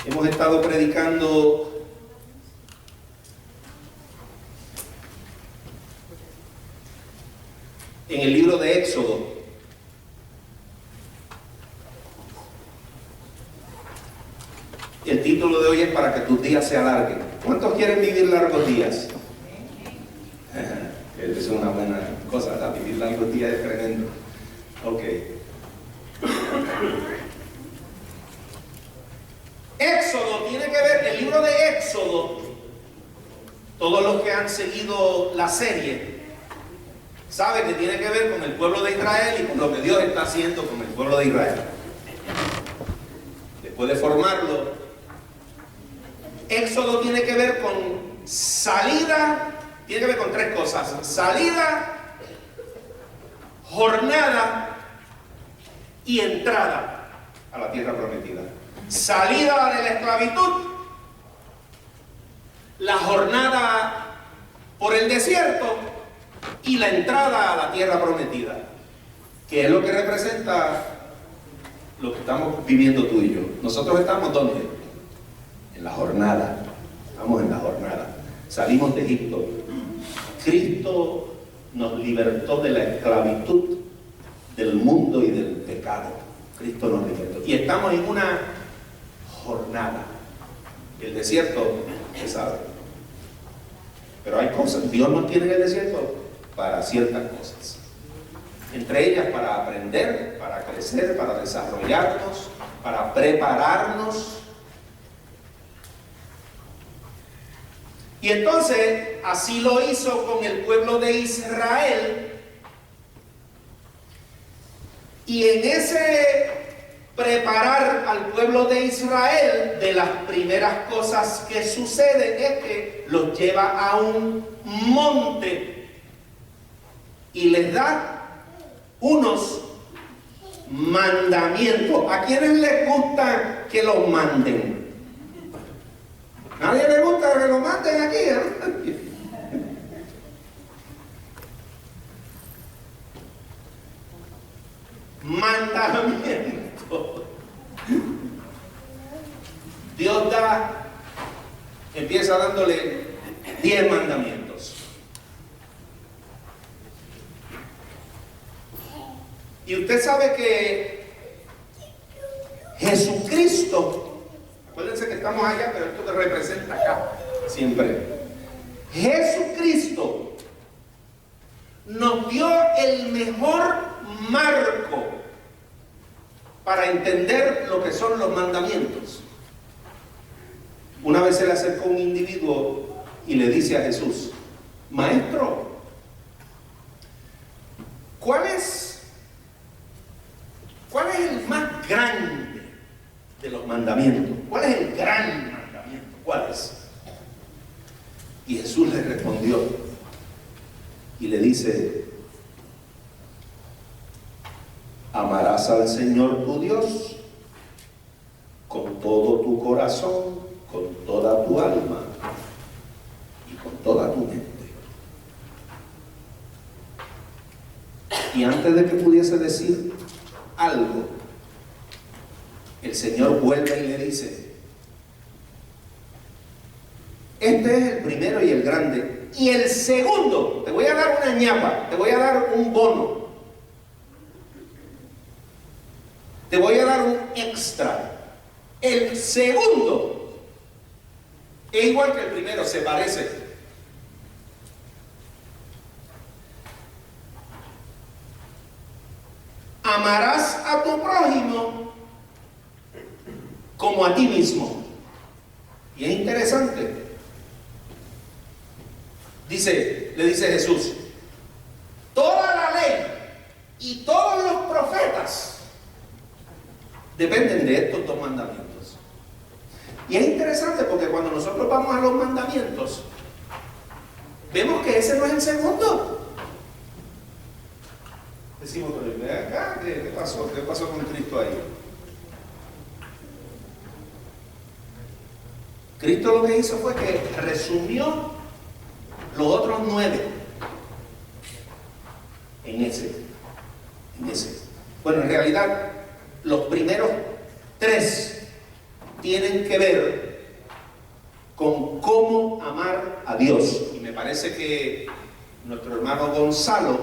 Hemos estado predicando en el libro de Éxodo. El título de hoy es para que tus días se alarguen. ¿Cuántos quieren vivir largos días? Eso es una buena cosa, ¿verdad? Vivir largos días es tremendo. Ok. Éxodo tiene que ver, el libro de Éxodo, todos los que han seguido la serie saben que tiene que ver con el pueblo de Israel y con lo que Dios está haciendo con el pueblo de Israel. Después de formarlo, Éxodo tiene que ver con salida, tiene que ver con tres cosas: salida, jornada y entrada a la tierra prometida. Salida de la esclavitud, la jornada por el desierto y la entrada a la tierra prometida, que es lo que representa lo que estamos viviendo tú y yo. Nosotros estamos ¿dónde? En la jornada. Estamos en la jornada. Salimos de Egipto. Cristo nos libertó de la esclavitud del mundo y del pecado. Cristo nos libertó. Y estamos en una jornada. El desierto, se sabe. Pero hay cosas. Dios nos tiene en el desierto para ciertas cosas. Entre ellas para aprender, para crecer, para desarrollarnos, para prepararnos. Y entonces, así lo hizo con el pueblo de Israel. Y en ese preparar al pueblo de Israel, de las primeras cosas que suceden es que los lleva a un monte y les da unos mandamientos. ¿A quiénes les gusta que los manden? ¿Nadie le gusta que lo manden aquí? Mandamiento. Dios empieza dándole 10 mandamientos. Y usted sabe que Jesucristo, acuérdense que estamos allá, pero esto te representa acá, siempre. Jesucristo nos dio el mejor marco para entender lo que son los mandamientos. Una vez se le acercó un individuo y le dice a Jesús: Maestro, ¿cuál es el más grande de los mandamientos? ¿Cuál es el gran mandamiento? ¿Cuál es? Y Jesús le respondió y le dice: amarás al Señor tu Dios con todo tu corazón, con toda tu alma y con toda tu mente. Y antes de que pudiese decir algo, el Señor vuelve y le dice: este es el primero y el grande. Y el segundo, te voy a dar una ñapa, te voy a dar un bono, te voy a dar un extra. El segundo es igual que el primero, se parece. Amarás a tu prójimo como a ti mismo. Y es interesante. Le dice Jesús: toda la ley y todos los profetas dependen de estos dos mandamientos. Y es interesante porque cuando nosotros vamos a los mandamientos, vemos que ese no es el segundo. Decimos: ven acá, ¿qué pasó? ¿Qué pasó con Cristo ahí? Cristo lo que hizo fue que resumió los otros 9 en ese. Bueno, en realidad, los primeros 3 tienen que ver con cómo amar a Dios. Y me parece que nuestro hermano Gonzalo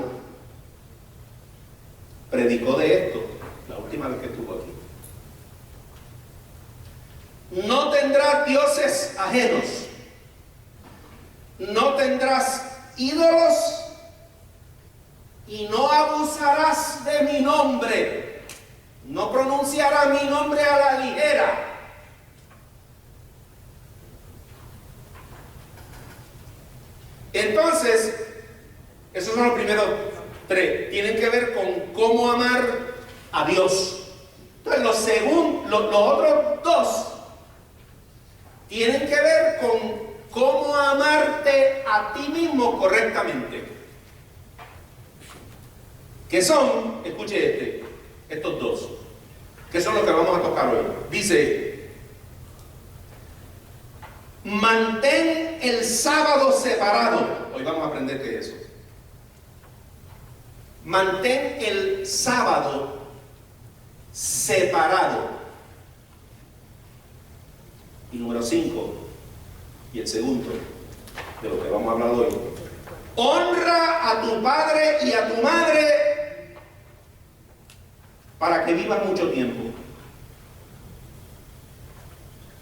predicó de esto la última vez que estuvo aquí. No tendrás dioses ajenos, no tendrás ídolos y no abusarás de mi nombre, no pronunciarás mi nombre a la ligera. Entonces, esos son los primeros tres. Tienen que ver con cómo amar a Dios. Entonces, los otros dos tienen que ver con cómo amarte a ti mismo correctamente. Que son, escuche estos dos, que son los que vamos a tocar hoy. Dice: mantén el sábado separado. Hoy vamos a aprender qué es eso. Mantén el sábado separado. Y número 5, y el segundo de lo que vamos a hablar hoy: honra a tu padre y a tu madre para que vivas mucho tiempo.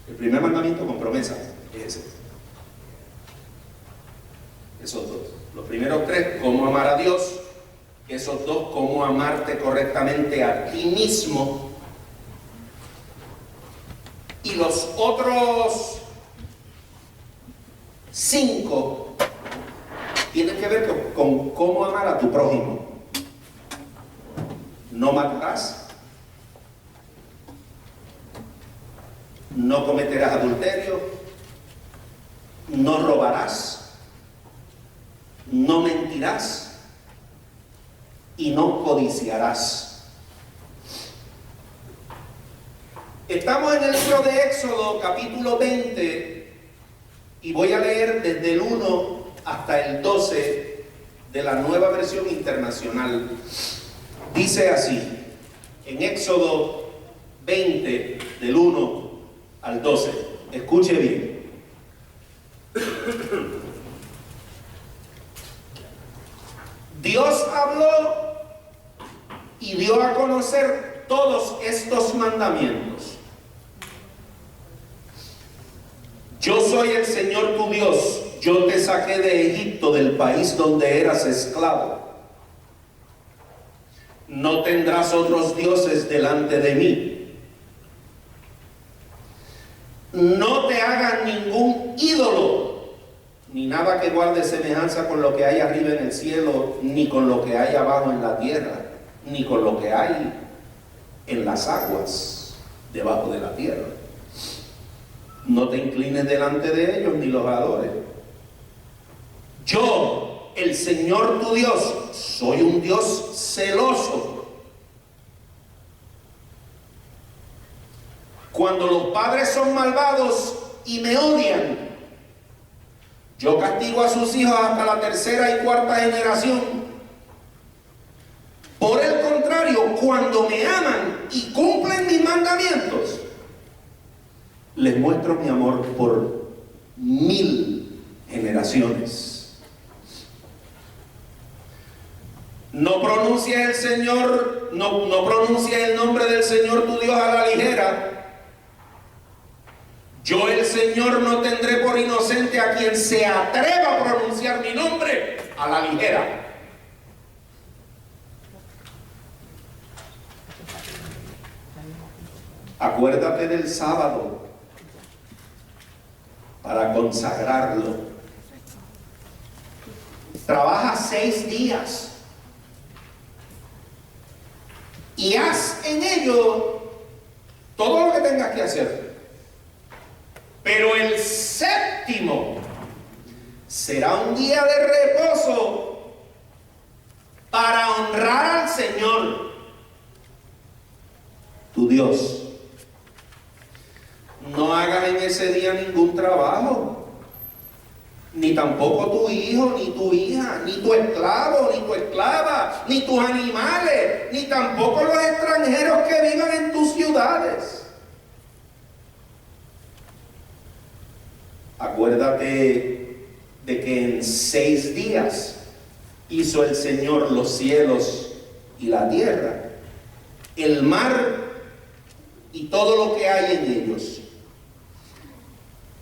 El primer mandamiento con promesa es ese. Esos dos. Los primeros tres, cómo amar a Dios. Esos dos, cómo amarte correctamente a ti mismo. Y los otros 5 tienen que ver con cómo amar a tu prójimo. No matarás, no cometerás adulterio, no robarás, no mentirás y no codiciarás. Estamos en el libro de Éxodo, capítulo 20, y voy a leer desde el 1 hasta el 12 de la Nueva Versión Internacional. Dice así, en Éxodo 20, del 1 al 12. Escuche bien. Dios habló y dio a conocer todos estos mandamientos. Yo soy el Señor tu Dios, yo te saqué de Egipto, del país donde eras esclavo. No tendrás otros dioses delante de mí. No te hagas ningún ídolo, ni nada que guarde semejanza con lo que hay arriba en el cielo, ni con lo que hay abajo en la tierra, ni con lo que hay en las aguas debajo de la tierra. No te inclines delante de ellos ni los adores. Yo, el Señor tu Dios, soy un Dios celoso. Cuando los padres son malvados y me odian, yo castigo a sus hijos hasta la tercera y cuarta generación. Por el contrario, cuando me aman y cumplen mis mandamientos, les muestro mi amor por 1000 generaciones. No pronuncies el nombre del Señor tu Dios a la ligera. Yo, el Señor, no tendré por inocente a quien se atreva a pronunciar mi nombre a la ligera. Acuérdate del sábado para consagrarlo. Trabaja 6 días y haz en ello todo lo que tengas que hacer. Pero el séptimo será un día de reposo para honrar al Señor, tu Dios. No hagas en ese día ningún trabajo, ni tampoco tu hijo, ni tu hija, ni tu esclavo, ni tu esclava, ni tus animales, ni tampoco los extranjeros que vivan en tus ciudades. Acuérdate de que en 6 días hizo el Señor los cielos y la tierra, el mar y todo lo que hay en ellos,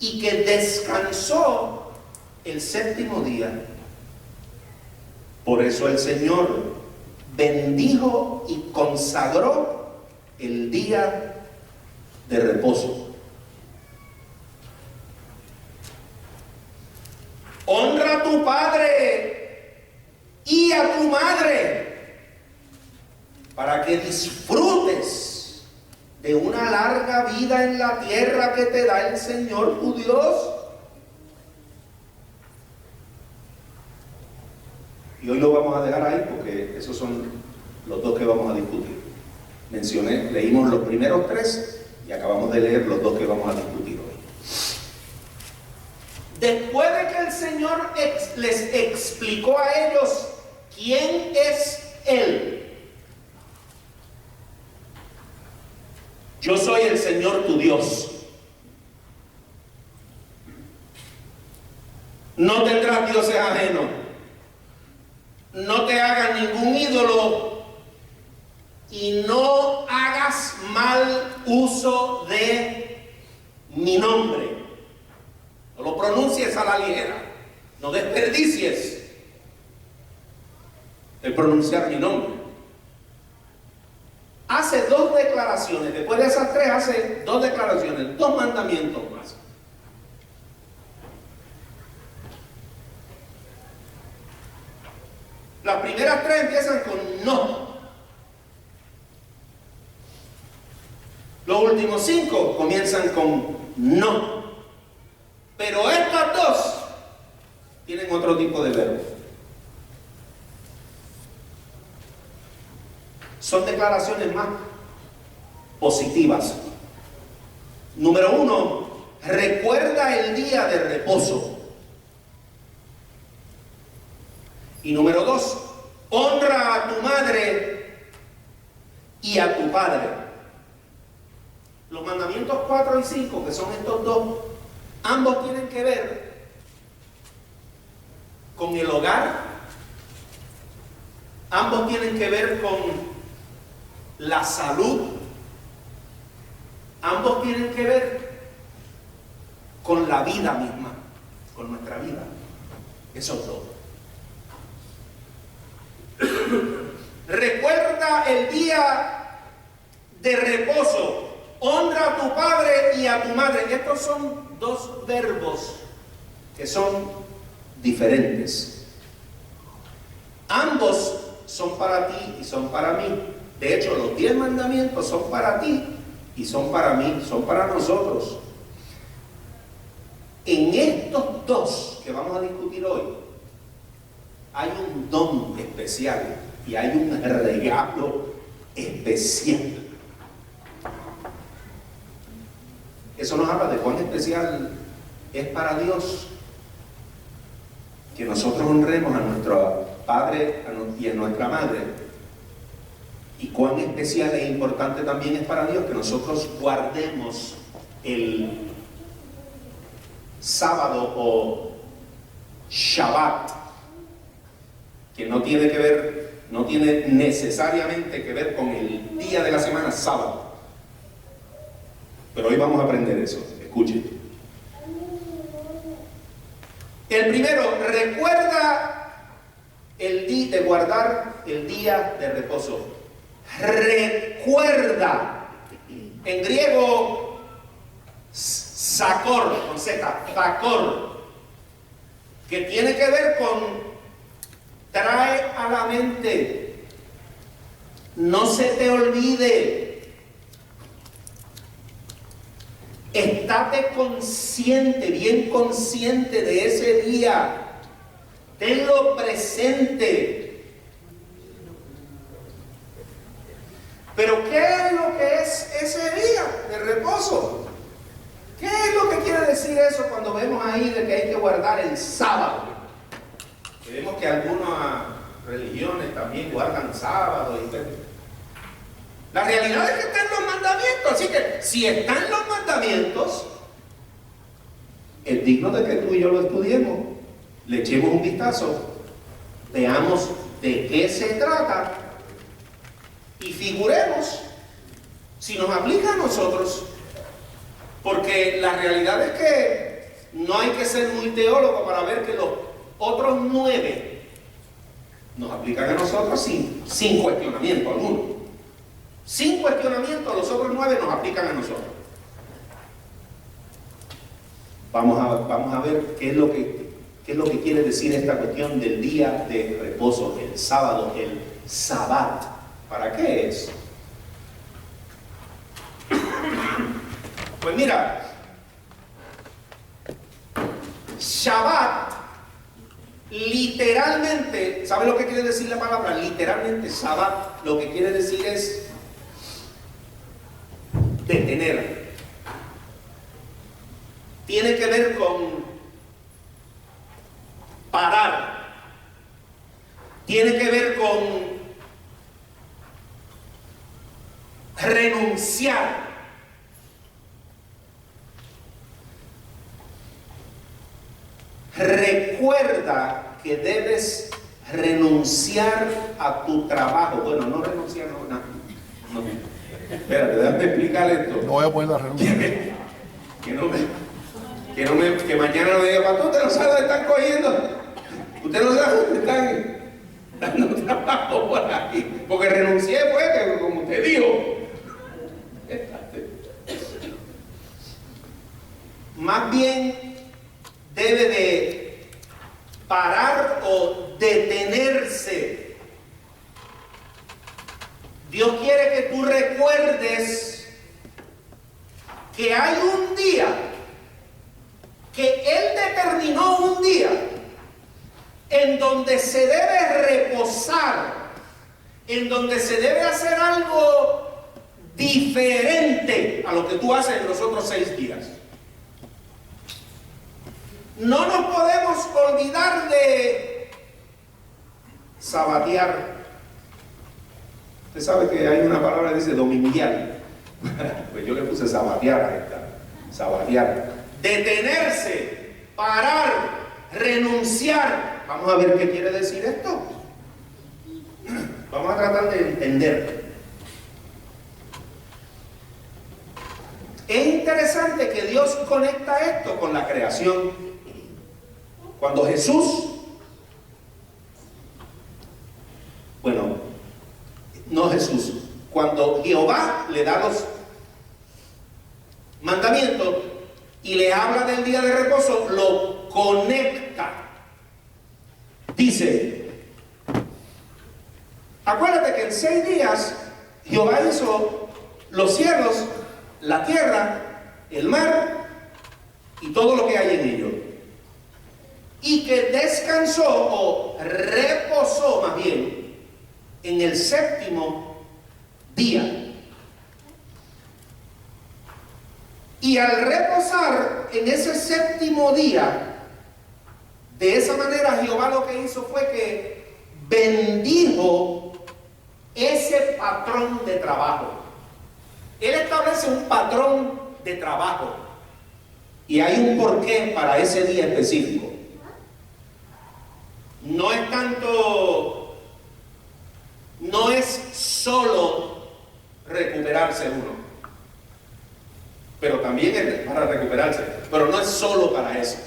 y que descansó el 7º día. Por eso el Señor bendijo y consagró el día de reposo. Honra a tu padre y a tu madre para que disfrutes de una larga vida en la tierra que te da el Señor tu Dios. Y hoy lo vamos a dejar ahí porque esos son los 2 que vamos a discutir. Leímos los primeros 3 y acabamos de leer los 2 que vamos a discutir hoy. Después de que el Señor les explicó a ellos quién es Él: yo soy el Señor tu Dios. No tendrás dioses ajenos. No te hagas ningún ídolo y no hagas mal uso de mi nombre. No lo pronuncies a la ligera. No desperdicies el pronunciar mi nombre. Hace 2 declaraciones. Después de esas 3 hace 2 declaraciones, 2 mandamientos más. Las primeras 3 empiezan con no. Los últimos 5 comienzan con no. Pero estas 2 tienen otro tipo de verbo. Son declaraciones más positivas. Número 1, recuerda el día de reposo. Y número 2, honra a tu madre y a tu padre. Los mandamientos 4 y 5, que son estos 2, ambos tienen que ver con el hogar, ambos tienen que ver con la salud, ambos tienen que ver con la vida misma, con nuestra vida. Esos 2. Recuerda el día de reposo. Honra a tu padre y a tu madre. Estos son 2 verbos que son diferentes. Ambos son para ti y son para mí. De hecho, los 10 mandamientos son para ti y son para mí, son para nosotros. En estos 2 que vamos a discutir hoy, hay un don especial y hay un regalo especial. Eso nos habla de cuán especial es para Dios que nosotros honremos a nuestro padre y a nuestra madre, y cuán especial e importante también es para Dios que nosotros guardemos el sábado o Shabbat, que no tiene necesariamente que ver con el día de la semana sábado. Pero hoy vamos a aprender eso. Escuchen. El primero, recuerda el día de guardar el día de reposo. Recuerda. En griego, sakor, con Z, sakor, que tiene que ver con trae a la mente, no se te olvide, estate consciente, bien consciente de ese día, tenlo presente. Pero ¿qué es lo que es ese día de reposo? ¿Qué es lo que quiere decir eso cuando vemos ahí de que hay que guardar el sábado? Vemos que algunas religiones también guardan sábado. La realidad es que están los mandamientos. Así que si están los mandamientos, es digno de que tú y yo lo estudiemos, le echemos un vistazo, veamos de qué se trata y figuremos si nos aplica a nosotros. Porque la realidad es que no hay que ser muy teólogo para ver que los otros 9 nos aplican a nosotros sin cuestionamiento alguno. Sin cuestionamiento, los otros 9 nos aplican a nosotros. Vamos a ver qué es lo que quiere decir esta cuestión del día de reposo, el sábado, el sabbat. ¿Para qué es? Pues mira, Shabbat, literalmente, ¿sabe lo que quiere decir la palabra? Literalmente, Shabbat, lo que quiere decir es detener. Tiene que ver con parar. Tiene que ver con renunciar. Recuerda que debes renunciar a tu trabajo. Bueno, no renunciar, no. Espérate, déjame explicar esto. No voy a poner la renuncia. Que mañana no diga, pastor, usted no sabe dónde están cogiendo. Usted no sabe dónde están dando trabajo por ahí. Porque renuncié, pues, que como usted dijo. Más bien debe de parar o detenerse. Dios quiere que tú recuerdes que hay un día, que Él determinó un día en donde se debe reposar, en donde se debe hacer algo diferente a lo que tú haces en los otros 6 días. No nos podemos olvidar de sabatear. Usted sabe que hay una palabra que dice dominguear. Pues yo le puse sabatear a esta. Sabatear. Detenerse, parar, renunciar. Vamos a ver qué quiere decir esto. Vamos a tratar de entender. Es interesante que Dios conecta esto con la creación. Cuando Jesús, cuando Jehová le da los mandamientos y le habla del día de reposo, lo conecta. Dice, acuérdate que en 6 días Jehová hizo los cielos, la tierra, el mar y todo lo que hay en ellos. Y que descansó o reposó más bien en el 7º día. Y al reposar en ese 7º día, de esa manera Jehová lo que hizo fue que bendijo ese patrón de trabajo. Él establece un patrón de trabajo y hay un porqué para ese día específico. No es tanto, no es solo recuperarse uno, pero también es para recuperarse, pero no es solo para eso.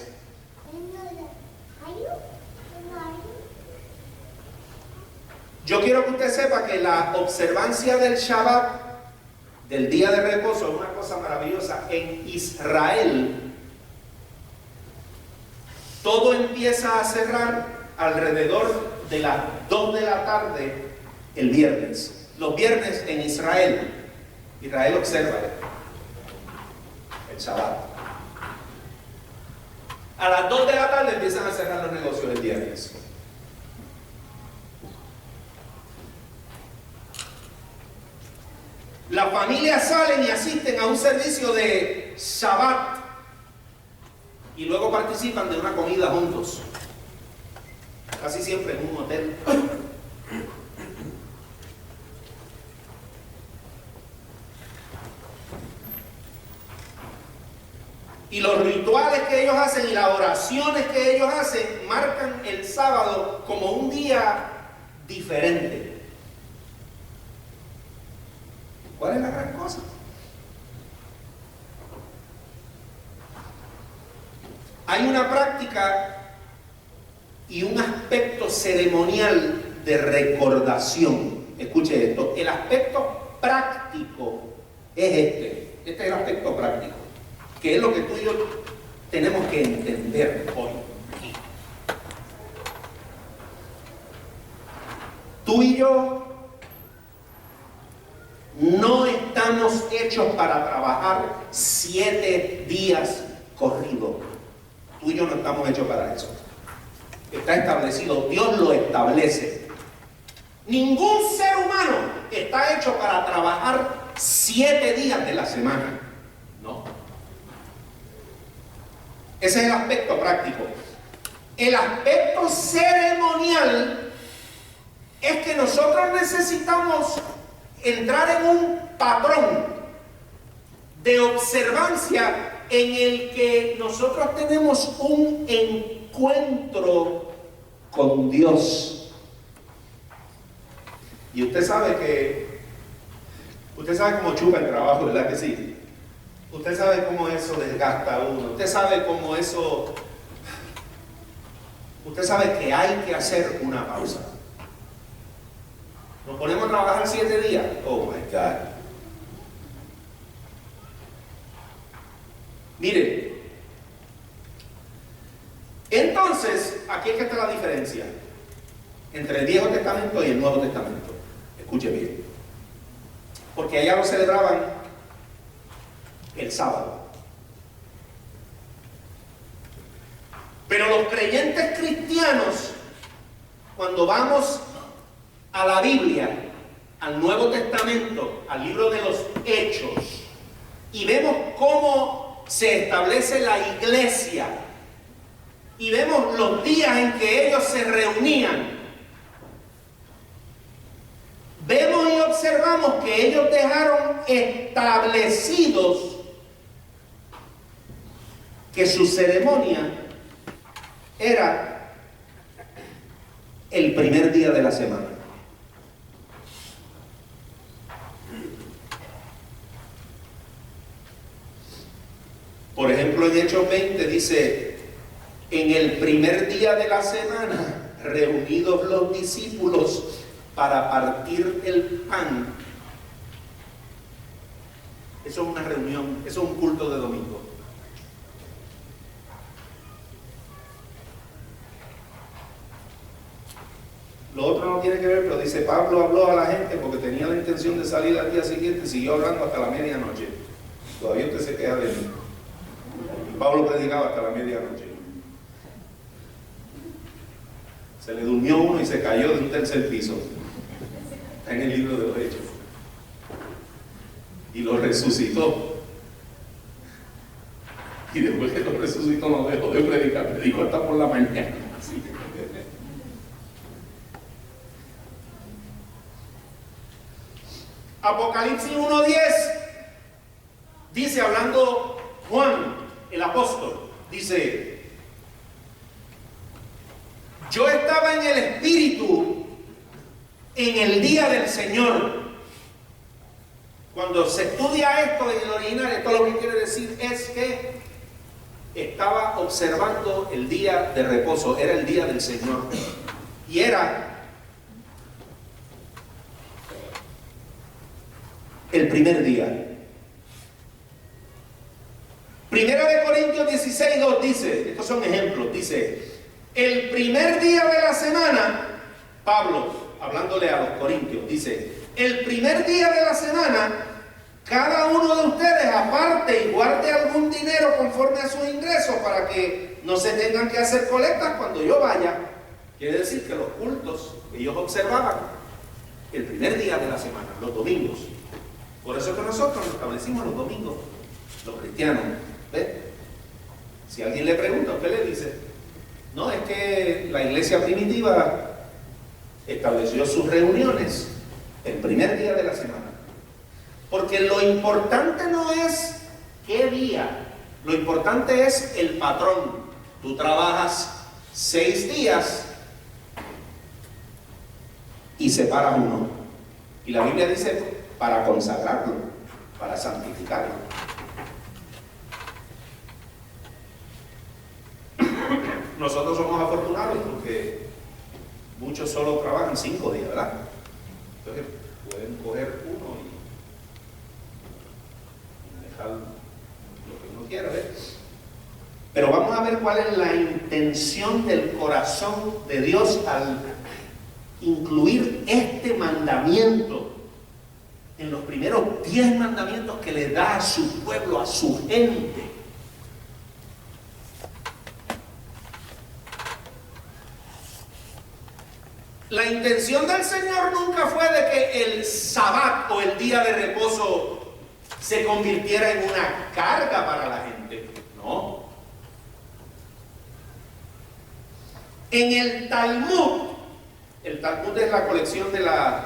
Yo quiero que usted sepa que la observancia del Shabbat, del día de reposo, es una cosa maravillosa. En Israel, todo empieza a cerrar alrededor de las 2 de la tarde el viernes. Los viernes en Israel observa el Shabbat. A las 2 de la tarde empiezan a cerrar los negocios el viernes. Las familias salen y asisten a un servicio de Shabbat y luego participan de una comida juntos. Casi siempre en un hotel. Y los rituales que ellos hacen y las oraciones que ellos hacen marcan el sábado como un día diferente. ¿Cuál es la gran cosa? Hay una práctica y un aspecto ceremonial de recordación. Escuche esto, el aspecto práctico es este es el aspecto práctico, que es lo que tú y yo tenemos que entender hoy. Tú y yo no estamos hechos para trabajar 7 días corridos. Tú y yo no estamos hechos para eso. Está establecido, Dios lo establece. Ningún ser humano está hecho para trabajar 7 días de la semana. No. Ese es el aspecto práctico. El aspecto ceremonial es que nosotros necesitamos entrar en un patrón de observancia en el que nosotros tenemos un encuentro con Dios. Y usted sabe cómo chupa el trabajo, ¿verdad que sí? Usted sabe cómo eso desgasta a uno. Usted sabe cómo eso... Usted sabe que hay que hacer una pausa. Nos ponemos a trabajar 7 días. Oh my God. Mire, entonces, aquí es que está la diferencia entre el Viejo Testamento y el Nuevo Testamento. Escuche bien. Porque allá lo celebraban el sábado. Pero los creyentes cristianos, cuando vamos a la Biblia, al Nuevo Testamento, al libro de los Hechos, y vemos cómo se establece la iglesia, y vemos los días en que ellos se reunían, vemos y observamos que ellos dejaron establecidos que su ceremonia era el primer día de la semana. Por ejemplo, en Hechos 20 dice: en el primer día de la semana, reunidos los discípulos para partir el pan. Eso es una reunión, eso es un culto de domingo. Lo otro no tiene que ver, pero dice: Pablo habló a la gente porque tenía la intención de salir al día siguiente y siguió hablando hasta la medianoche. Todavía usted se queda de mí. Pablo predicaba hasta la medianoche. Se le durmió uno y se cayó de un 3er piso. Está en el libro de los Hechos. Y lo resucitó. Y después que lo resucitó no dejó de predicar. Predicó hasta por la mañana. Así. Apocalipsis 1:10 dice, hablando Juan, el apóstol, dice: yo estaba en el Espíritu en el día del Señor. Cuando se estudia esto en el original, esto lo que quiere decir es que estaba observando el día de reposo, era el día del Señor. Y era el primer día. Primera de Corintios 16:2 dice, estos son ejemplos, dice: el primer día de la semana, Pablo, hablándole a los corintios, dice: el primer día de la semana, cada uno de ustedes aparte y guarde algún dinero conforme a sus ingresos para que no se tengan que hacer colectas cuando yo vaya. Quiere decir que los cultos ellos observaban el primer día de la semana, los domingos. Por eso que nosotros nos establecimos los domingos, los cristianos. ¿Ve? Si alguien le pregunta, usted le dice: no, es que la iglesia primitiva estableció sus reuniones el primer día de la semana. Porque lo importante no es qué día, Lo importante es el patrón. Tú trabajas 6 días y separas uno. Y la Biblia dice para consagrarlo, para santificarlo. Nosotros somos afortunados porque muchos solo trabajan 5 días, ¿verdad? Entonces pueden coger uno y dejar lo que uno quiera, ¿ves? Pero vamos a ver cuál es la intención del corazón de Dios al incluir este mandamiento en los primeros 10 mandamientos que le da a su pueblo, a su gente. La intención del Señor nunca fue de que el Sabbat o el día de reposo se convirtiera en una carga para la gente. No. En el Talmud es la colección de las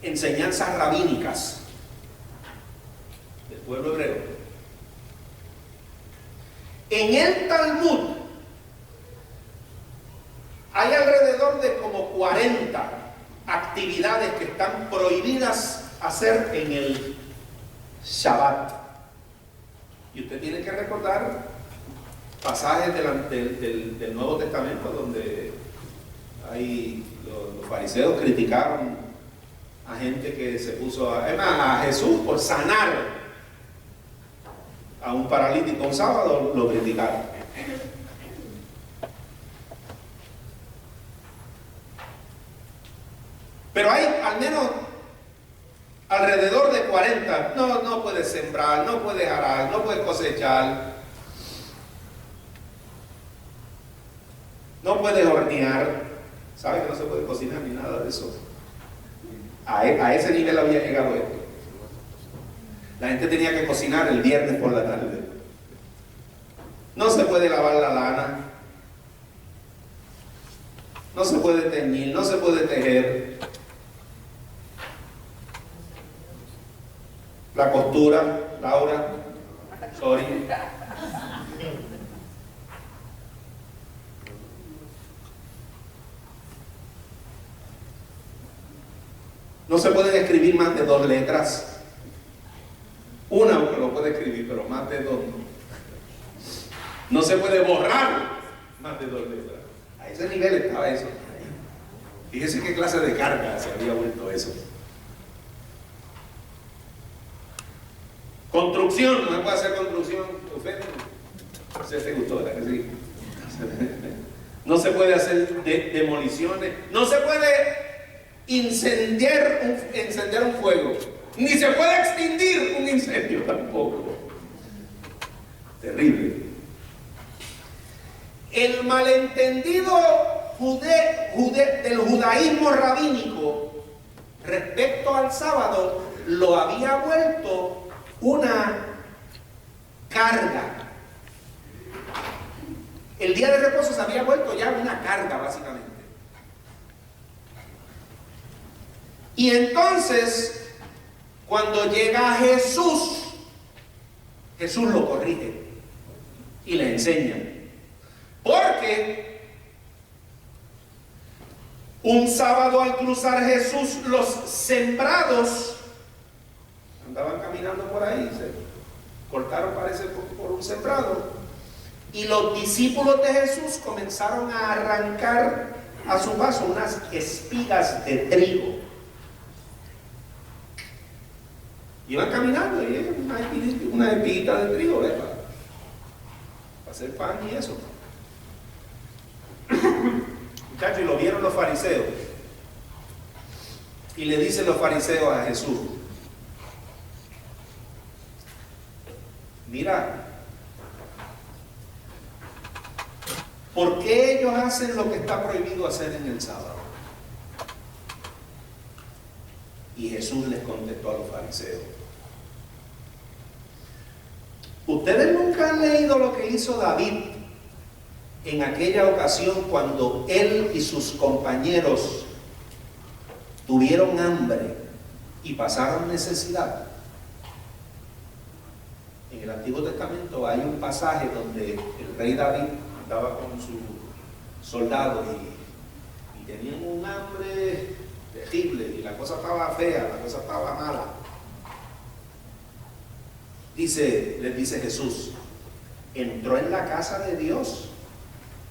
enseñanzas rabínicas del pueblo hebreo. En el Talmud hay alrededor de como 40 actividades que están prohibidas hacer en el Shabbat. Y usted tiene que recordar pasajes del Nuevo Testamento donde los fariseos criticaron a gente que se puso a Jesús por sanar a un paralítico un sábado, lo criticaron. Pero hay al menos alrededor de 40. No puedes sembrar, no puedes arar, no puedes cosechar, no puedes hornear. ¿Sabe que no se puede cocinar ni nada de eso? A ese nivel había llegado esto. La gente tenía que cocinar el viernes por la tarde. No se puede lavar la lana, no se puede teñir, no se puede tejer. La costura, Laura, sorry. No se pueden escribir más de 2 letras. Una uno lo puede escribir, pero más de 2 no. No se puede borrar más de 2 letras. A ese nivel estaba eso. Fíjese qué clase de carga se había vuelto eso. Construcción, no se puede hacer construcción. ¿Usted te gustó, verdad que sí? No se puede hacer demoliciones. No se puede encender un fuego. Ni se puede extinguir un incendio tampoco. Terrible. El malentendido del judaísmo rabínico respecto al sábado lo había vuelto una carga. El día de reposo se había vuelto ya una carga, básicamente. Y entonces, cuando llega Jesús, Jesús lo corrige y le enseña. Porque un sábado al cruzar Jesús, los sembrados andaban caminando por ahí, se cortaron, parece, por un sembrado, y los discípulos de Jesús comenzaron a arrancar a su paso unas espigas de trigo. Iban caminando y una espiguita de trigo, ¿verdad? Para hacer pan y eso. Muchachos, y lo vieron los fariseos. Y le dicen los fariseos a Jesús: mira, ¿por qué ellos hacen lo que está prohibido hacer en el sábado? Y Jesús les contestó a los fariseos: ustedes nunca han leído lo que hizo David en aquella ocasión cuando él y sus compañeros tuvieron hambre y pasaron necesidad. En el Antiguo Testamento hay un pasaje donde el rey David andaba con sus soldados y tenían un hambre terrible y la cosa estaba fea, la cosa estaba mala. Les dice Jesús, entró en la casa de Dios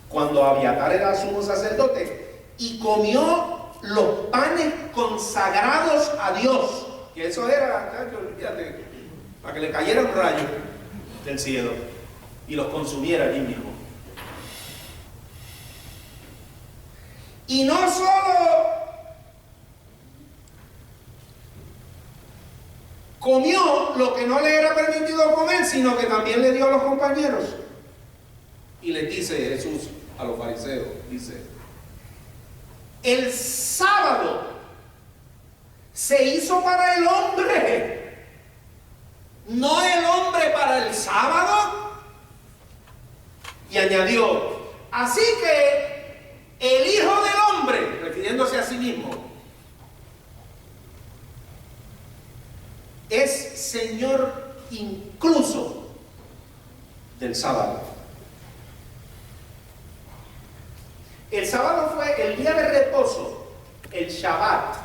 cuando Abiatar era sumo sacerdote y comió los panes consagrados a Dios, que eso era, olvídate, para que le cayera un rayo del cielo y los consumiera allí mismo. Y no solo comió lo que no le era permitido comer, sino que también le dio a los compañeros. Y les dice Jesús a los fariseos, dice, el sábado se hizo para el hombre, no el hombre para el sábado. Y añadió, así que el Hijo del Hombre, refiriéndose a sí mismo, es Señor incluso del sábado. El sábado fue el día de reposo, el Shabbat,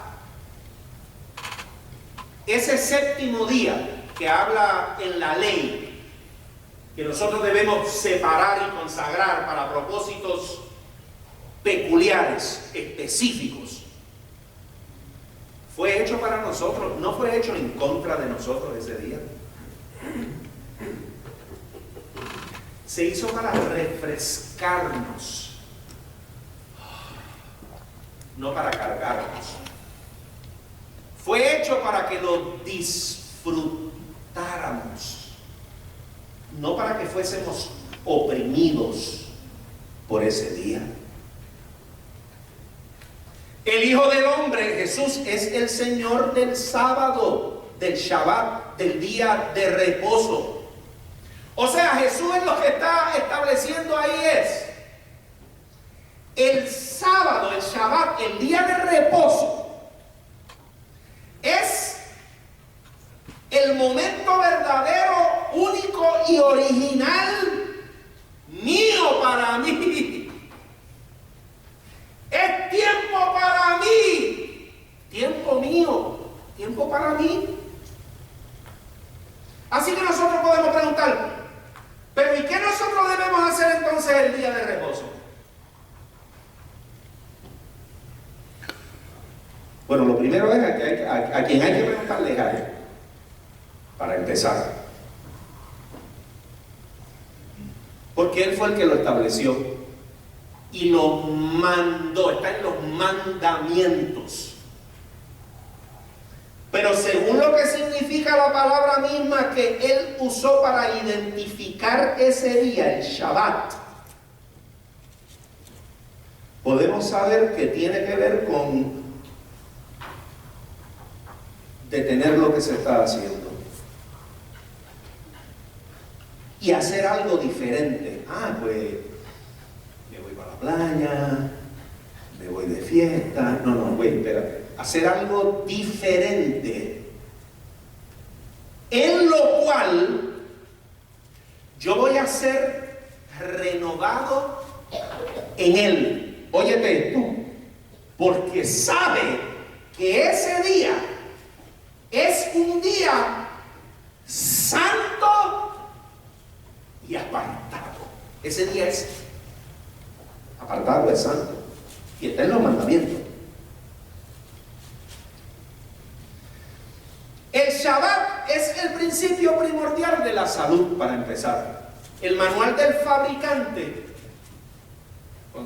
ese séptimo día que habla en la ley, que nosotros debemos separar y consagrar para propósitos peculiares, específicos. Fue hecho para nosotros, no fue hecho en contra de nosotros ese día. Se hizo para refrescarnos, no para cargarnos. Fue hecho para que lo disfrutáramos, no para que fuésemos oprimidos por ese día. El Hijo del Hombre, Jesús, es el Señor del sábado, del Shabbat, del día de reposo. O sea, Jesús es lo que está estableciendo ahí es el sábado, el Shabbat, el día de reposo, es el momento verdadero, único y original mío para mí. Es tiempo para mí, tiempo mío, tiempo para mí. Así que nosotros podemos preguntar, pero ¿y qué nosotros debemos hacer entonces el día de reposo? Bueno, lo primero es a quien hay que preguntarle es a él, para empezar. Porque él fue el que lo estableció y lo mandó, está en los mandamientos. Pero según lo que significa la palabra misma que él usó para identificar ese día, el Shabbat, podemos saber que tiene que ver con detener lo que se está haciendo y hacer algo diferente. Pues me voy para la playa, me voy de fiesta. No, espérate. Hacer algo diferente, en lo cual yo voy a ser renovado en él. Óyete tú, porque sabe que ese día es un día santo y apartado. Ese día es apartado, es santo y está en los mandamientos. El Shabbat es el principio primordial de la salud, para empezar. El manual del fabricante,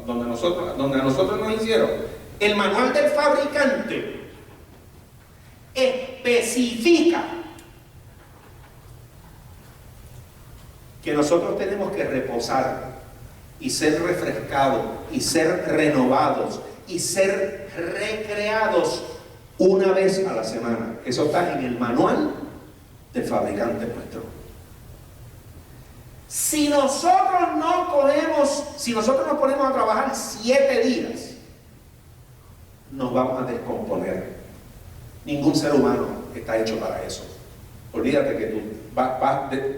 donde a nosotros nos hicieron, el manual del fabricante especifica que nosotros tenemos que reposar y ser refrescados y ser renovados y ser recreados una vez a la semana. Eso está en el manual del fabricante nuestro. Si nosotros nos ponemos a trabajar 7 días, nos vamos a descomponer. Ningún ser humano está hecho para eso. olvídate que tú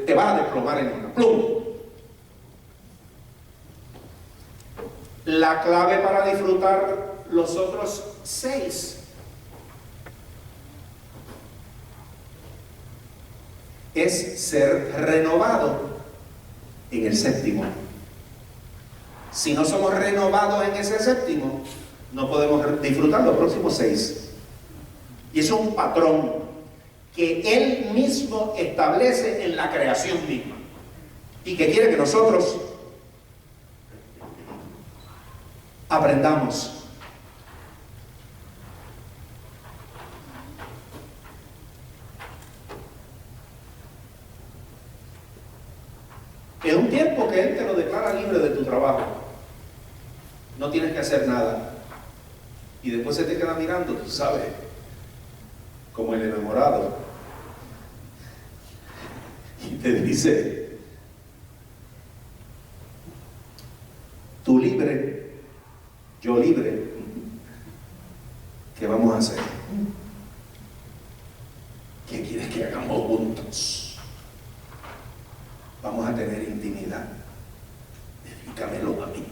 te vas a desplomar en una pluma. La clave para disfrutar los otros 6 es ser renovado en el 7º. Si no somos renovados en ese 7º, no podemos disfrutar los próximos 6. Y eso es un patrón que Él mismo establece en la creación misma y que quiere que nosotros aprendamos. Es un tiempo que Él te lo declara libre de tu trabajo. No tienes que hacer nada. Y después se te queda mirando, tú sabes, como el enamorado. Y te dice, tú libre, yo libre. ¿Qué vamos a hacer? ¿Qué quieres que hagamos juntos? Vamos a tener intimidad. Dedícamelo a mí.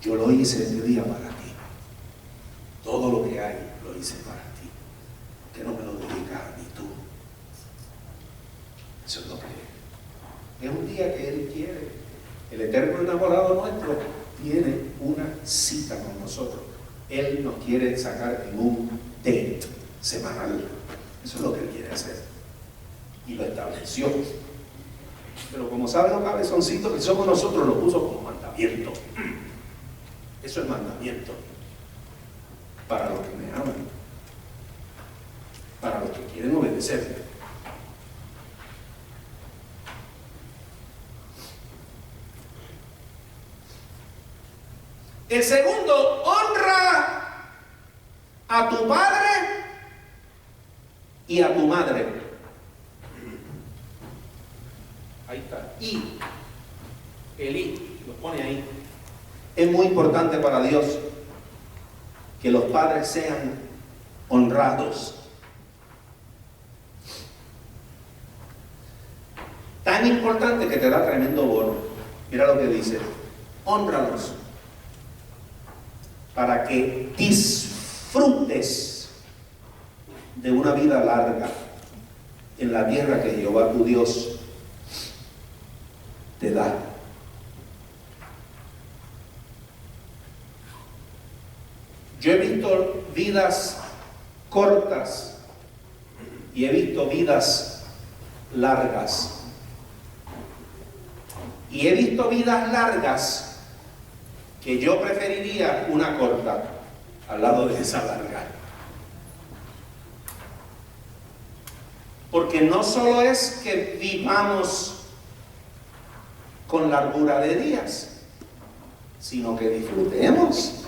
Yo lo hice este día para ti. Todo lo que hay lo hice para ti. ¿Por qué no me lo dedicas a mí tú? Eso es lo que es un día que Él quiere. El eterno enamorado nuestro tiene una cita con nosotros. Él nos quiere sacar en un date semanal. Eso es lo que Él quiere hacer. Y lo estableció. Pero como saben los cabezoncitos que somos nosotros, lo puso como mandamiento. Eso es mandamiento. Para los que me aman. Para los que quieren obedecerme. El segundo, honra a tu padre y a tu madre. Ahí está. Y el I, lo pone ahí. Es muy importante para Dios que los padres sean honrados. Tan importante que te da tremendo bono. Mira lo que dice. Hónralos para que disfrutes de una vida larga en la tierra que Jehová tu Dios te da. Yo he visto vidas cortas y he visto vidas largas. Y he visto vidas largas que yo preferiría una corta al lado de esa larga. Porque no solo es que vivamos con largura de días, sino que disfrutemos.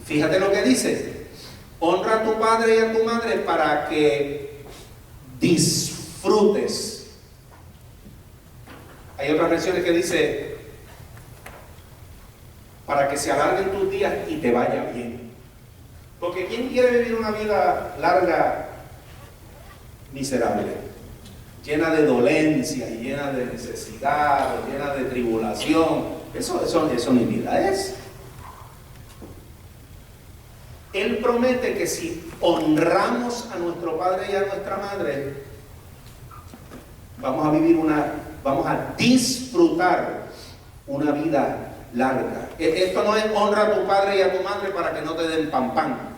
Fíjate lo que dice: honra a tu padre y a tu madre para que disfrutes. Hay otras versiones que dice para que se alarguen tus días y te vaya bien. Porque ¿quién quiere vivir una vida larga, miserable? Llena de dolencia, y llena de necesidad, llena de tribulación. Eso ni vida es. Él promete que si honramos a nuestro padre y a nuestra madre, vamos a disfrutar una vida larga. Esto no es honra a tu padre y a tu madre para que no te den pan.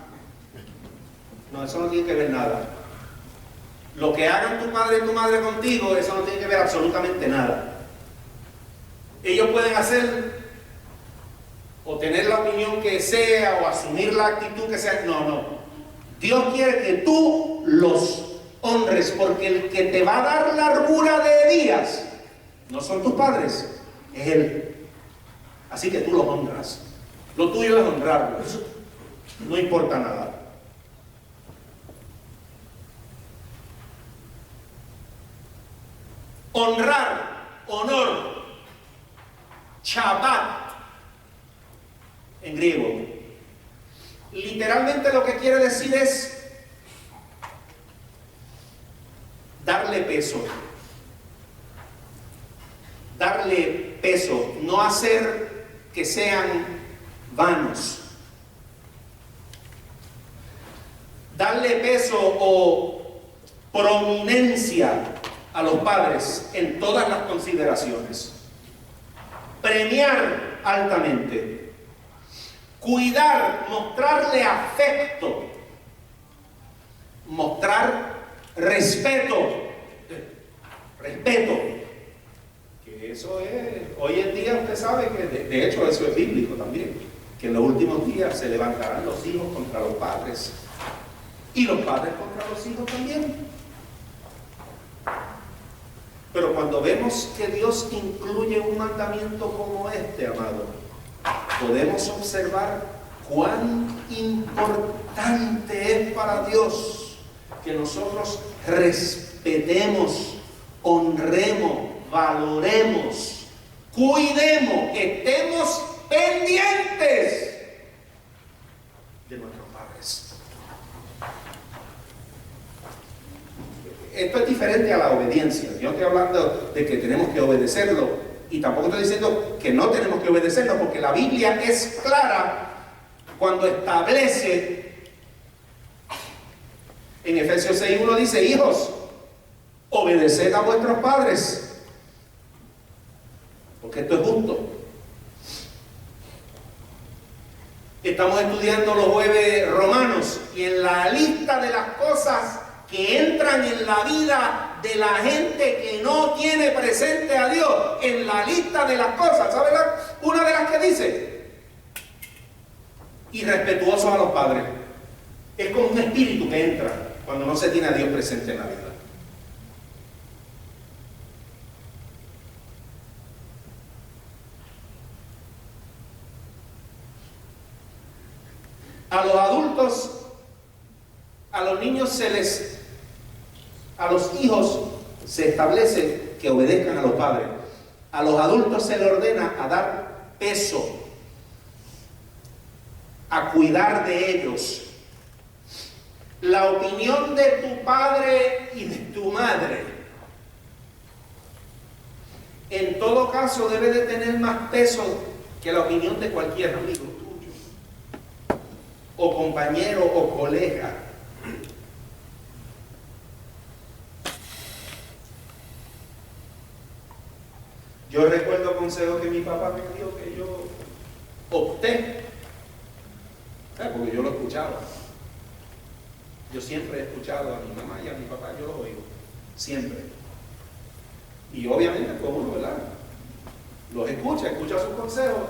No, eso no tiene que ver nada. Lo que hagan tu padre y tu madre contigo, eso no tiene que ver absolutamente nada. Ellos pueden hacer o tener la opinión que sea o asumir la actitud que sea. No. Dios quiere que tú los honres, porque el que te va a dar largura de días no son tus padres, es Él. Así que tú los honras. Lo tuyo es honrarlos. No importa nada. Honrar, honor, Shabbat en griego. Literalmente lo que quiere decir es darle peso. Darle peso, no hacer que sean vanos. Darle peso o prominencia a los padres en todas las consideraciones. Premiar altamente. Cuidar, mostrarle afecto. Mostrar respeto. Respeto. Que eso es, hoy en día usted sabe que de hecho eso es bíblico también. Que en los últimos días se levantarán los hijos contra los padres. Y los padres contra los hijos también. Pero cuando vemos que Dios incluye un mandamiento como este, amado, podemos observar cuán importante es para Dios que nosotros respetemos, honremos, valoremos, cuidemos, estemos pendientes de nuestros padres. Esto es diferente a la obediencia. Yo no estoy hablando de que tenemos que obedecerlo y tampoco estoy diciendo que no tenemos que obedecerlo, porque la Biblia es clara cuando establece en Efesios 6:1 dice: hijos, obedeced a vuestros padres, porque esto es justo. Estamos estudiando los jueves Romanos y en la lista de las cosas que entran en la vida de la gente que no tiene presente a Dios, en la lista de las cosas, ¿sabe una de las que dice? Irrespetuosos a los padres. Es como un espíritu que entra cuando no se tiene a Dios presente en la vida. A los adultos, a los niños a los hijos se establece que obedezcan a los padres. A los adultos se les ordena a dar peso, a cuidar de ellos. La opinión de tu padre y de tu madre, en todo caso, debe de tener más peso que la opinión de cualquier amigo tuyo, o compañero o colega. Yo recuerdo consejos que mi papá me dio que yo opté, porque yo lo escuchaba. Yo siempre he escuchado a mi mamá y a mi papá, yo los oigo, siempre. Y obviamente, pues uno, ¿verdad? Los escucha sus consejos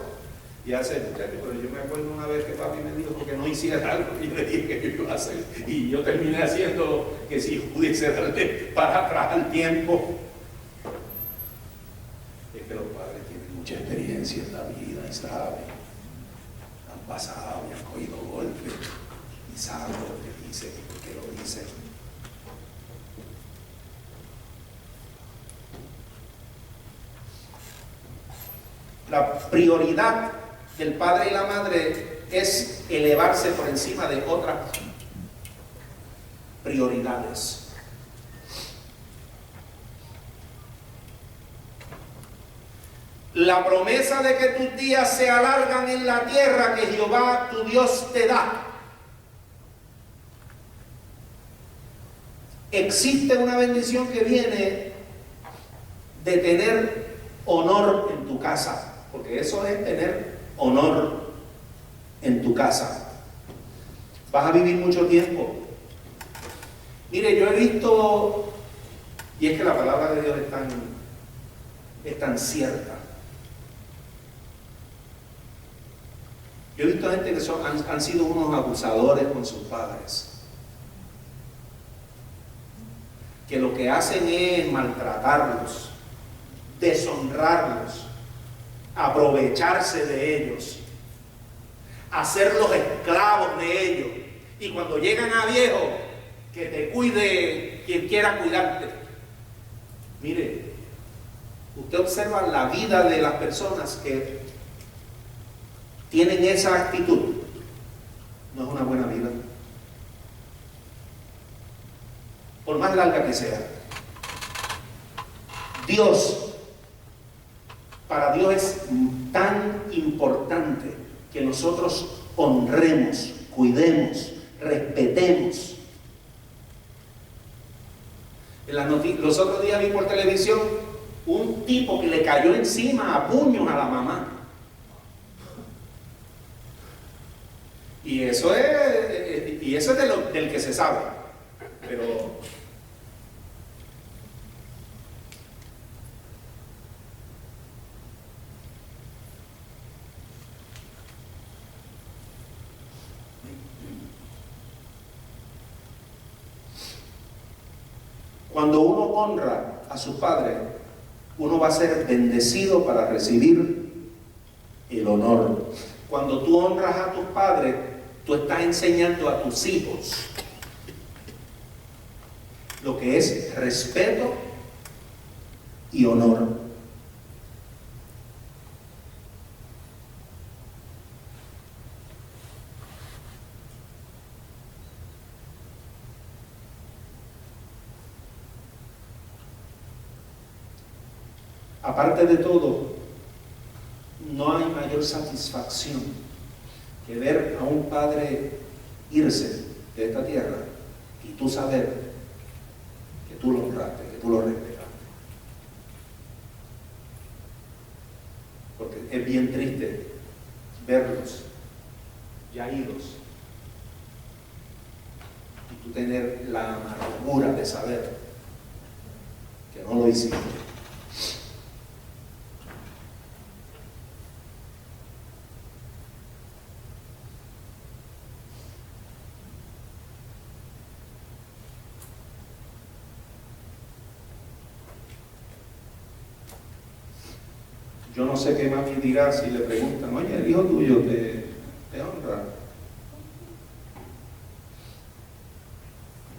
y hace, pero yo me acuerdo una vez que papi me dijo que no hiciera algo que yo le dije que yo iba a hacer. Y yo terminé haciendo que si pudiese darle para atrás al tiempo. Es que los padres tienen mucha experiencia en la vida y saben, han pasado y han cogido golpes y saben lo que dicen y por qué lo dicen. La prioridad del padre y la madre es elevarse por encima de otras prioridades. La promesa de que tus días se alargan en la tierra que Jehová tu Dios te da. Existe una bendición que viene de tener honor en tu casa, porque eso es tener honor en tu casa. Vas a vivir mucho tiempo. Mire, yo he visto, y es que la palabra de Dios es tan cierta. Yo he visto gente que han sido unos abusadores con sus padres, que lo que hacen es maltratarlos, deshonrarlos, aprovecharse de ellos, hacerlos esclavos de ellos, y cuando llegan a viejo, que te cuide quien quiera cuidarte. Mire, usted observa la vida de las personas que tienen esa actitud, no es una buena vida, por más larga que sea. Para Dios es tan importante que nosotros honremos, cuidemos, respetemos. Los otros días vi por televisión un tipo que le cayó encima a puños a la mamá. Y eso es del que se sabe. Pero cuando uno honra a su padre, uno va a ser bendecido para recibir el honor. Cuando tú honras a tus padres, tú estás enseñando a tus hijos lo que es respeto y honor. Aparte de todo, no hay mayor satisfacción que ver a un padre irse de esta tierra y tú saber que tú lo honraste, que tú lo respetaste. Porque es bien triste verlos ya idos y tú tener la amargura de saber que no lo hiciste. Yo no sé qué mami dirá si le preguntan, oye, el hijo tuyo te honra.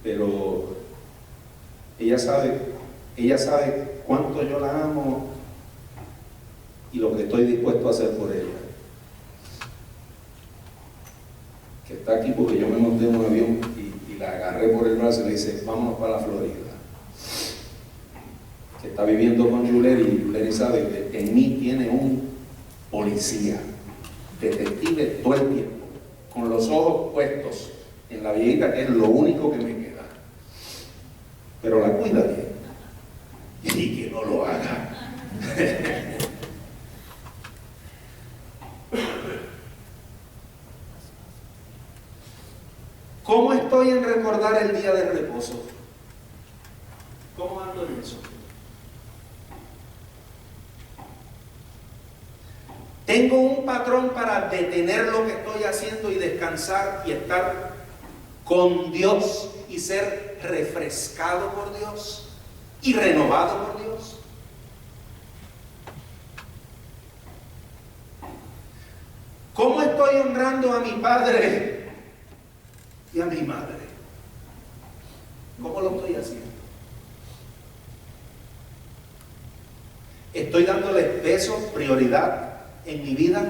Pero ella sabe cuánto yo la amo y lo que estoy dispuesto a hacer por ella. Que está aquí porque yo me monté en un avión y la agarré por el brazo y le dice, vámonos para la Florida. Que está viviendo con Yuleri y Yuleri sabe que en mí tiene un policía, detective todo el tiempo, con los ojos puestos en la viejita, que es lo único que me queda. Pero la cuida bien y que no lo haga. ¿Cómo estoy en recordar el día de reposo? ¿Cómo ando en eso? Tengo un patrón para detener lo que estoy haciendo y descansar y estar con Dios y ser refrescado por Dios y renovado por Dios. ¿Cómo estoy honrando a mi padre y a mi madre? ¿Cómo lo estoy haciendo? ¿Estoy dándole peso, prioridad en mi vida?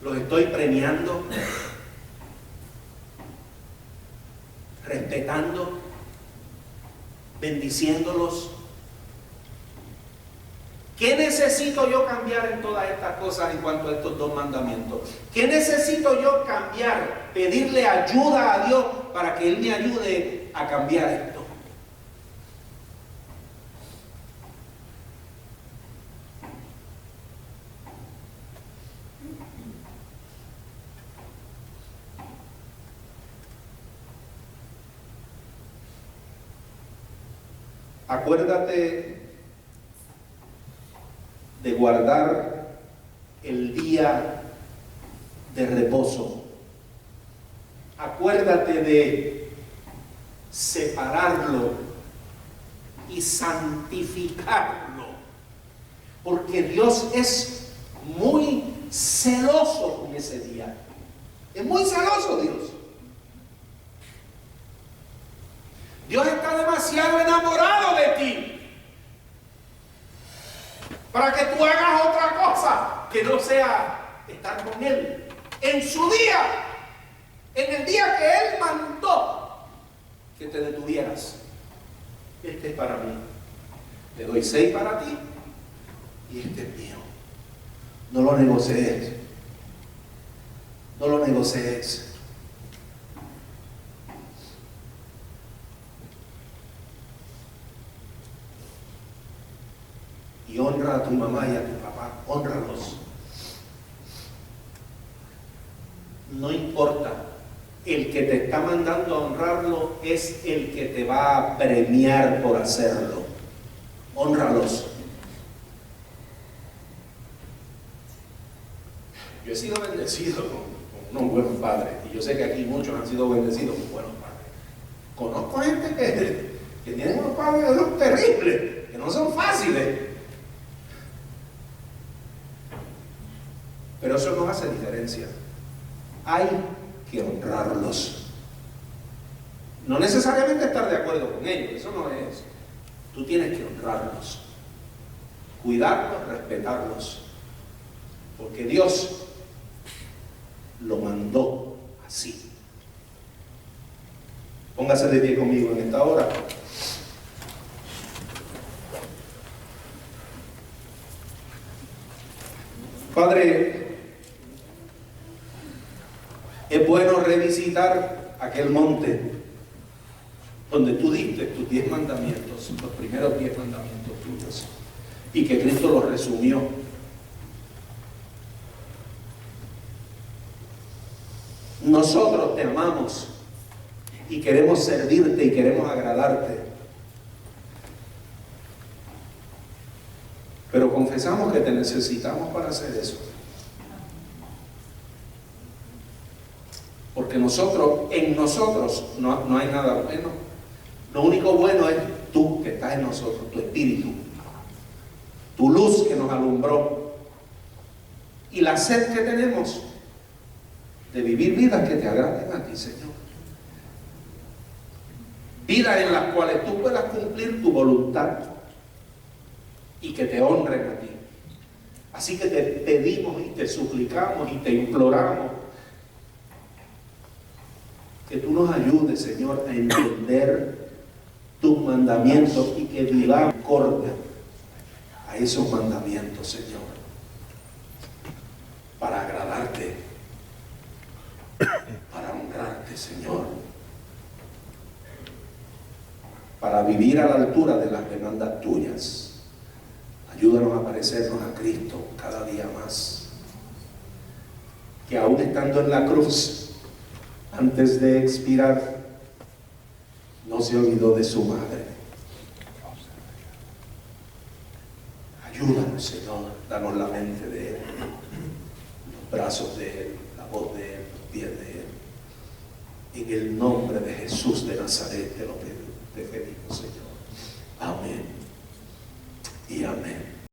¿Los estoy premiando? ¿Respetando? ¿Bendiciéndolos? ¿Qué necesito yo cambiar en todas estas cosas en cuanto a estos dos mandamientos? ¿Qué necesito yo cambiar? Pedirle ayuda a Dios para que Él me ayude a cambiar esto. Acuérdate de guardar el día de reposo. Acuérdate de separarlo y santificarlo, porque Dios es muy celoso con ese día. Es muy celoso Dios. Dios está demasiado enamorado de ti para que tú hagas otra cosa que no sea estar con Él en su día, en el día que Él mandó que te detuvieras. este es para mí. Le doy 6 para ti y este es mío. No lo negocies. No lo negocies. Y honra a tu mamá y a tu papá. Hónralos. No importa. El que te está mandando a honrarlo es el que te va a premiar por hacerlo. Hónralos. Yo he sido bendecido con unos buenos padres. Y yo sé que aquí muchos han sido bendecidos con buenos padres. Conozco gente que tienen unos padres terribles, que no son fáciles. Pero eso no hace diferencia. Hay que honrarlos. No necesariamente estar de acuerdo con ellos, eso no es. Tú tienes que honrarlos, cuidarlos, respetarlos, porque Dios lo mandó así. Póngase de pie conmigo en esta hora. Padre, es bueno revisitar aquel monte donde tú diste tus 10 mandamientos, los primeros 10 mandamientos tuyos, y que Cristo los resumió. Nosotros te amamos y queremos servirte y queremos agradarte, pero confesamos que te necesitamos para hacer eso. Porque en nosotros no hay nada bueno. Lo único bueno es tú que estás en nosotros, tu espíritu, tu luz que nos alumbró y la sed que tenemos de vivir vidas que te agraden a ti, Señor. Vidas en las cuales tú puedas cumplir tu voluntad y que te honren a ti. Así que te pedimos y te suplicamos y te imploramos que tú nos ayudes, Señor, a entender tus mandamientos y que vivamos acorde a esos mandamientos, Señor, para agradarte, para honrarte, Señor, para vivir a la altura de las demandas tuyas. Ayúdanos a parecernos a Cristo cada día más, que aún estando en la cruz, antes de expirar, no se olvidó de su madre. Ayúdanos, Señor, danos la mente de Él, los brazos de Él, la voz de Él, los pies de Él. En el nombre de Jesús de Nazaret te lo pedimos, Señor.